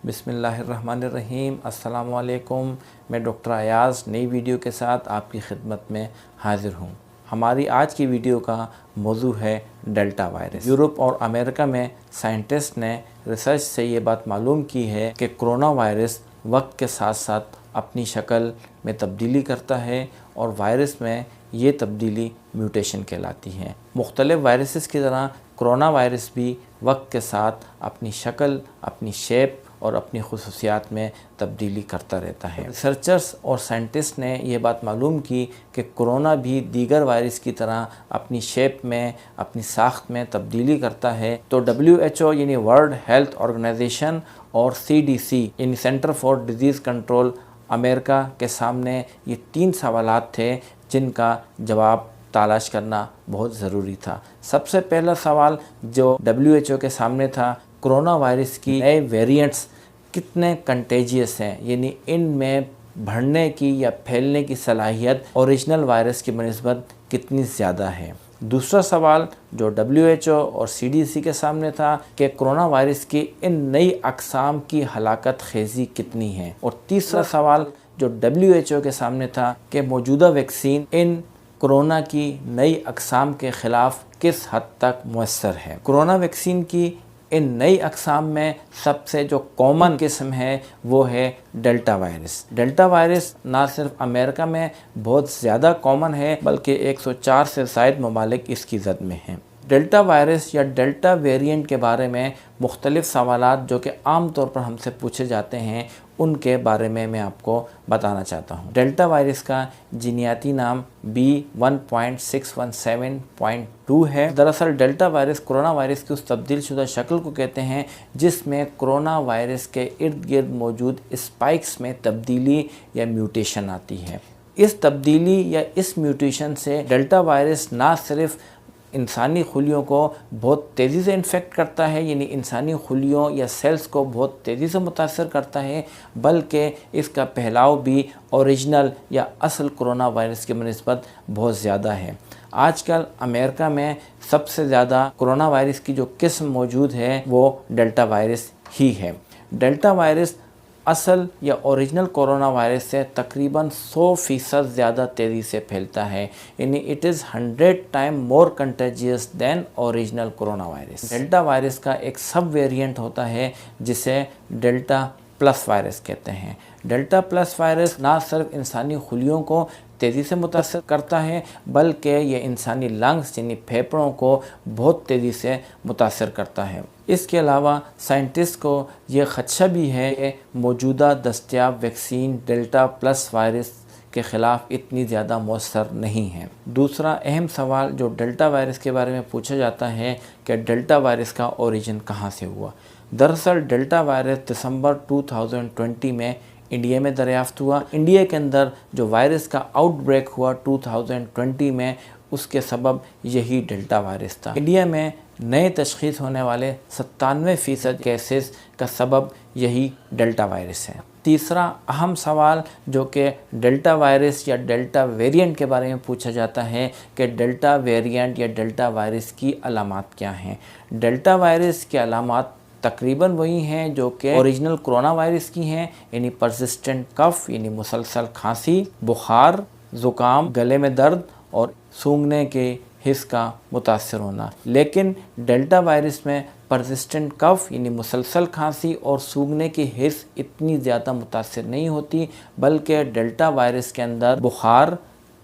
بسم اللہ الرحمن الرحیم۔ السلام علیکم، میں ڈاکٹر ایاز نئی ویڈیو کے ساتھ آپ کی خدمت میں حاضر ہوں۔ ہماری آج کی ویڈیو کا موضوع ہے ڈیلٹا وائرس۔ یورپ اور امریکہ میں سائنٹسٹ نے ریسرچ سے یہ بات معلوم کی ہے کہ کرونا وائرس وقت کے ساتھ ساتھ اپنی شکل میں تبدیلی کرتا ہے اور وائرس میں یہ تبدیلی میوٹیشن کہلاتی ہے۔ مختلف وائرسز کی طرح کرونا وائرس بھی وقت کے ساتھ اپنی شکل، اپنی شیپ اور اپنی خصوصیات میں تبدیلی کرتا رہتا ہے۔ ریسرچرز اور سائنٹسٹ نے یہ بات معلوم کی کہ کرونا بھی دیگر وائرس کی طرح اپنی شیپ میں، اپنی ساخت میں تبدیلی کرتا ہے۔ تو WHO یعنی ورلڈ ہیلتھ آرگنائزیشن اور CDC یعنی سینٹر فار ڈیزیز کنٹرول امریکہ کے سامنے یہ 3 سوالات تھے جن کا جواب تلاش کرنا بہت ضروری تھا۔ سب سے پہلا سوال جو WHO کے سامنے تھا، کرونا وائرس کی نئے ویریئنٹس کتنے کنٹیجیس ہیں، یعنی ان میں بڑھنے کی یا پھیلنے کی صلاحیت اوریجنل وائرس کی بنسبت کتنی زیادہ ہے۔ دوسرا سوال جو WHO اور CDC کے سامنے تھا کہ کرونا وائرس کی ان نئی اقسام کی ہلاکت خیزی کتنی ہے۔ اور تیسرا سوال جو WHO کے سامنے تھا کہ موجودہ ویکسین ان کرونا کی نئی اقسام کے خلاف کس حد تک مؤثر ہے۔ کرونا ویکسین کی ان نئی اقسام میں سب سے جو کامن قسم ہے وہ ہے ڈیلٹا وائرس۔ ڈیلٹا وائرس نہ صرف امریکہ میں بہت زیادہ کامن ہے بلکہ 104 سے زائد ممالک اس کی زد میں ہیں۔ ڈیلٹا وائرس یا ڈیلٹا ویریئنٹ کے بارے میں مختلف سوالات جو کہ عام طور پر ہم سے پوچھے جاتے ہیں ان کے بارے میں آپ کو بتانا چاہتا ہوں۔ ڈیلٹا وائرس کا جینیاتی نام B1617.2 ہے۔ دراصل ڈیلٹا وائرس کرونا وائرس کی اس تبدیل شدہ شکل کو کہتے ہیں جس میں کرونا وائرس کے ارد گرد موجود اسپائکس میں تبدیلی یا میوٹیشن آتی ہے۔ اس تبدیلی یا اس میوٹیشن سے ڈیلٹا وائرس نہ صرف انسانی خلیوں کو بہت تیزی سے انفیکٹ کرتا ہے، یعنی انسانی خلیوں یا سیلز کو بہت تیزی سے متاثر کرتا ہے، بلکہ اس کا پھیلاؤ بھی اوریجنل یا اصل کرونا وائرس کی بنسبت بہت زیادہ ہے۔ آج کل امریکہ میں سب سے زیادہ کرونا وائرس کی جو قسم موجود ہے وہ ڈیلٹا وائرس ہی ہے۔ ڈیلٹا وائرس اصل یا اوریجنل کرونا وائرس سے تقریباً 100% زیادہ تیزی سے پھیلتا ہے، یعنی it is 100 time more contagious than original coronavirus. Delta virus کا ایک سب ویریئنٹ ہوتا ہے جسے ڈیلٹا پلس وائرس کہتے ہیں۔ ڈیلٹا پلس وائرس نہ صرف انسانی خلیوں کو تیزی سے متاثر کرتا ہے بلکہ یہ انسانی لنگز یعنی پھیپھڑوں کو بہت تیزی سے متاثر کرتا ہے۔ اس کے علاوہ سائنٹسٹ کو یہ خدشہ بھی ہے کہ موجودہ دستیاب ویکسین ڈیلٹا پلس وائرس کے خلاف اتنی زیادہ مؤثر نہیں ہیں۔ دوسرا اہم سوال جو ڈیلٹا وائرس کے بارے میں پوچھا جاتا ہے کہ ڈیلٹا وائرس کا اوریجن کہاں سے ہوا۔ دراصل ڈیلٹا وائرس دسمبر 2020 میں انڈیا میں دریافت ہوا۔ انڈیا کے اندر جو وائرس کا آؤٹ بریک ہوا 2020 میں، اس کے سبب یہی ڈیلٹا وائرس تھا۔ انڈیا میں نئے تشخیص ہونے والے 97% کیسز کا سبب یہی ڈیلٹا وائرس ہے۔ تیسرا اہم سوال جو کہ ڈیلٹا وائرس یا ڈیلٹا ویریئنٹ کے بارے میں پوچھا جاتا ہے کہ ڈیلٹا ویریئنٹ یا ڈیلٹا وائرس کی علامات کیا ہیں۔ ڈیلٹا وائرس کی علامات تقریباً وہی ہیں جو کہ اوریجنل کرونا وائرس کی ہیں، یعنی پرسسٹنٹ کف یعنی مسلسل کھانسی، بخار، زکام، گلے میں درد اور سونگھنے کے حس کا متاثر ہونا۔ لیکن ڈیلٹا وائرس میں پرسسٹنٹ کف یعنی مسلسل کھانسی اور سونگھنے کی حس اتنی زیادہ متاثر نہیں ہوتی، بلکہ ڈیلٹا وائرس کے اندر بخار،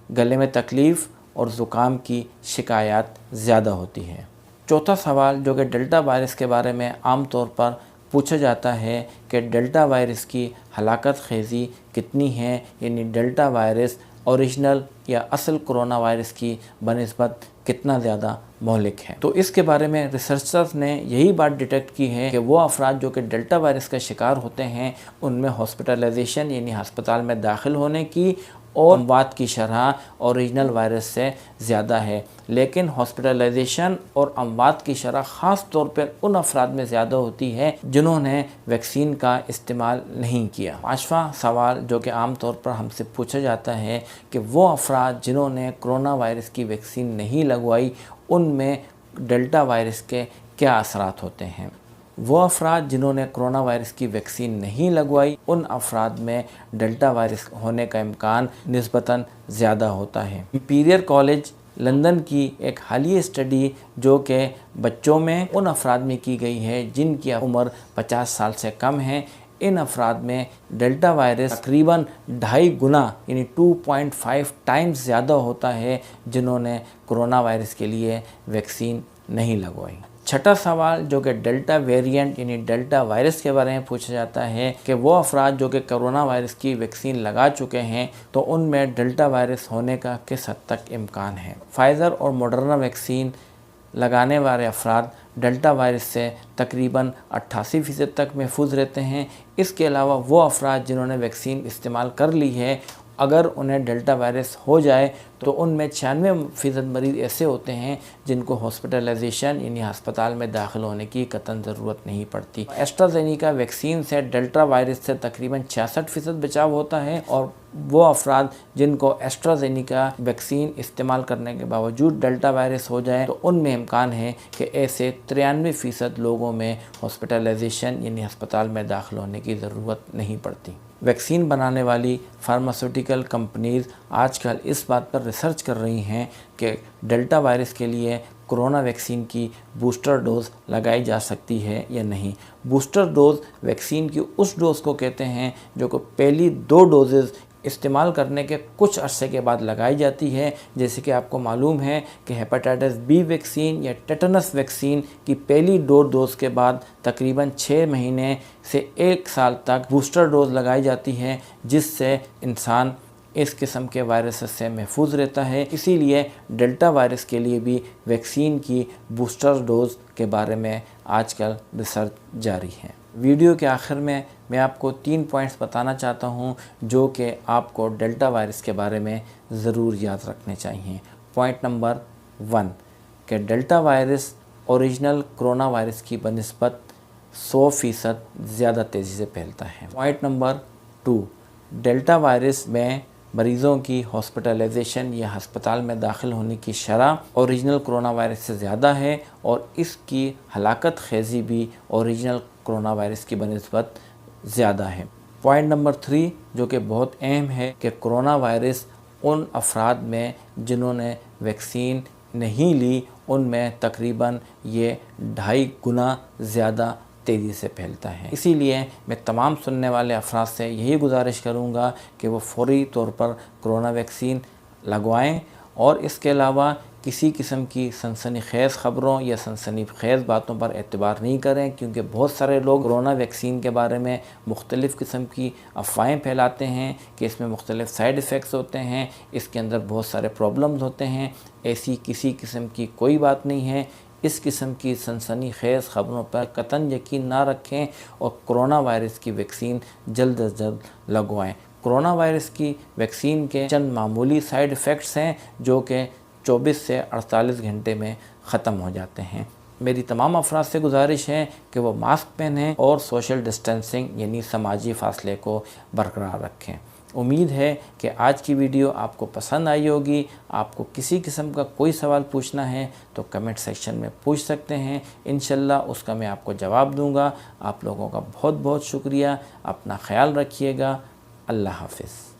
گلے میں تکلیف اور زکام کی شکایات زیادہ ہوتی ہے۔ چوتھا سوال جو کہ ڈیلٹا وائرس کے بارے میں عام طور پر پوچھا جاتا ہے کہ ڈیلٹا وائرس کی ہلاکت خیزی کتنی ہے، یعنی ڈیلٹا وائرس اوریجنل یا اصل کرونا وائرس کی بنسبت کتنا زیادہ مہلک ہے۔ تو اس کے بارے میں ریسرچرز نے یہی بات ڈیٹیکٹ کی ہے کہ وہ افراد جو کہ ڈیلٹا وائرس کا شکار ہوتے ہیں ان میں ہاسپٹلائزیشن یعنی ہسپتال میں داخل ہونے کی اور اموات کی شرح اوریجنل وائرس سے زیادہ ہے، لیکن ہاسپٹلائزیشن اور اموات کی شرح خاص طور پر ان افراد میں زیادہ ہوتی ہے جنہوں نے ویکسین کا استعمال نہیں کیا۔ پانچواں سوال جو کہ عام طور پر ہم سے پوچھا جاتا ہے کہ وہ افراد جنہوں نے کرونا وائرس کی ویکسین نہیں لگوائی ان میں ڈیلٹا وائرس کے کیا اثرات ہوتے ہیں۔ وہ افراد جنہوں نے کرونا وائرس کی ویکسین نہیں لگوائی ان افراد میں ڈیلٹا وائرس ہونے کا امکان نسبتاً زیادہ ہوتا ہے۔ امپیریل کالج لندن کی ایک حالیہ اسٹڈی جو کہ بچوں میں ان افراد میں کی گئی ہے جن کی عمر 50 سال سے کم ہے، ان افراد میں ڈیلٹا وائرس تقریباً 2.5 گنا یعنی 2.5 ٹائمز زیادہ ہوتا ہے جنہوں نے کرونا وائرس کے لیے ویکسین نہیں لگوائی۔ چھٹا سوال جو کہ ڈیلٹا ویرینٹ یعنی ڈیلٹا وائرس کے بارے میں پوچھا جاتا ہے کہ وہ افراد جو کہ کرونا وائرس کی ویکسین لگا چکے ہیں تو ان میں ڈیلٹا وائرس ہونے کا کس حد تک امکان ہے۔ فائزر اور موڈرنا ویکسین لگانے والے افراد ڈیلٹا وائرس سے تقریباً 88% تک محفوظ رہتے ہیں۔ اس کے علاوہ وہ افراد جنہوں نے ویکسین استعمال کر لی ہے اگر انہیں ڈیلٹا وائرس ہو جائے تو ان میں 96% مریض ایسے ہوتے ہیں جن کو ہاسپٹلائزیشن یعنی ہسپتال میں داخل ہونے کی قطعاً ضرورت نہیں پڑتی۔ ایسٹرازینیکا ویکسین سے ڈیلٹا وائرس سے تقریباً 66% بچاؤ ہوتا ہے، اور وہ افراد جن کو ایسٹرازینیکا ویکسین استعمال کرنے کے باوجود ڈیلٹا وائرس ہو جائے تو ان میں امکان ہے کہ ایسے 93% لوگوں میں ہاسپٹلائزیشن یعنی ہسپتال میں داخل ہونے کی ضرورت نہیں پڑتی۔ ویکسین بنانے والی فارماسیوٹیکل کمپنیز آج کل اس بات پر ریسرچ کر رہی ہیں کہ ڈیلٹا وائرس کے لیے کرونا ویکسین کی بوسٹر ڈوز لگائی جا سکتی ہے یا نہیں۔ بوسٹر ڈوز ویکسین کی اس ڈوز کو کہتے ہیں جو کہ پہلی 2 ڈوزز استعمال کرنے کے کچھ عرصے کے بعد لگائی جاتی ہے، جیسے کہ آپ کو معلوم ہے کہ ہیپاٹائٹس بی ویکسین یا ٹیٹنس ویکسین کی پہلی 2 ڈوز کے بعد تقریباً 6 مہینے سے 1 سال تک بوسٹر ڈوز لگائی جاتی ہے، جس سے انسان اس قسم کے وائرس سے محفوظ رہتا ہے۔ اسی لیے ڈیلٹا وائرس کے لیے بھی ویکسین کی بوسٹر ڈوز کے بارے میں آج کل ریسرچ جاری ہے۔ ویڈیو کے آخر میں آپ کو 3 پوائنٹس بتانا چاہتا ہوں جو کہ آپ کو ڈیلٹا وائرس کے بارے میں ضرور یاد رکھنے چاہیے۔ پوائنٹ نمبر 1 کہ delta virus original corona virus کی بنسبت 100% زیادہ تیزی سے پھیلتا ہے۔ پوائنٹ نمبر 2 ڈیلٹا وائرس میں مریضوں کی ہاسپٹلائزیشن یا ہسپتال میں داخل ہونے کی شرح اوریجنل کرونا وائرس سے زیادہ ہے، اور اس کی ہلاکت خیزی بھی اوریجنل کرونا وائرس کی بنسبت زیادہ ہے۔ پوائنٹ نمبر 3 جو کہ بہت اہم ہے کہ کرونا وائرس ان افراد میں جنہوں نے ویکسین نہیں لی ان میں تقریباً یہ 2.5 گنا زیادہ تیزی سے پھیلتا ہے۔ اسی لیے میں تمام سننے والے افراد سے یہی گزارش کروں گا کہ وہ فوری طور پر کرونا ویکسین لگوائیں، اور اس کے علاوہ کسی قسم کی سنسنی خیز خبروں یا سنسنی خیز باتوں پر اعتبار نہیں کریں، کیونکہ بہت سارے لوگ کرونا ویکسین کے بارے میں مختلف قسم کی افواہیں پھیلاتے ہیں کہ اس میں مختلف سائیڈ ایفیکٹس ہوتے ہیں، اس کے اندر بہت سارے پرابلمز ہوتے ہیں۔ ایسی کسی قسم کی کوئی بات نہیں ہے۔ اس قسم کی سنسنی خیز خبروں پر قطعاً یقین نہ رکھیں اور کرونا وائرس کی ویکسین جلد از جلد لگوائیں۔ کرونا وائرس کی ویکسین کے چند معمولی سائیڈ ایفیکٹس ہیں جو کہ 24 سے 48 گھنٹے میں ختم ہو جاتے ہیں۔ میری تمام افراد سے گزارش ہے کہ وہ ماسک پہنیں اور سوشل ڈسٹینسنگ یعنی سماجی فاصلے کو برقرار رکھیں۔ امید ہے کہ آج کی ویڈیو آپ کو پسند آئی ہوگی۔ آپ کو کسی قسم کا کوئی سوال پوچھنا ہے تو کمنٹ سیکشن میں پوچھ سکتے ہیں، انشاءاللہ اس کا میں آپ کو جواب دوں گا۔ آپ لوگوں کا بہت بہت شکریہ۔ اپنا خیال رکھیے گا۔ اللہ حافظ۔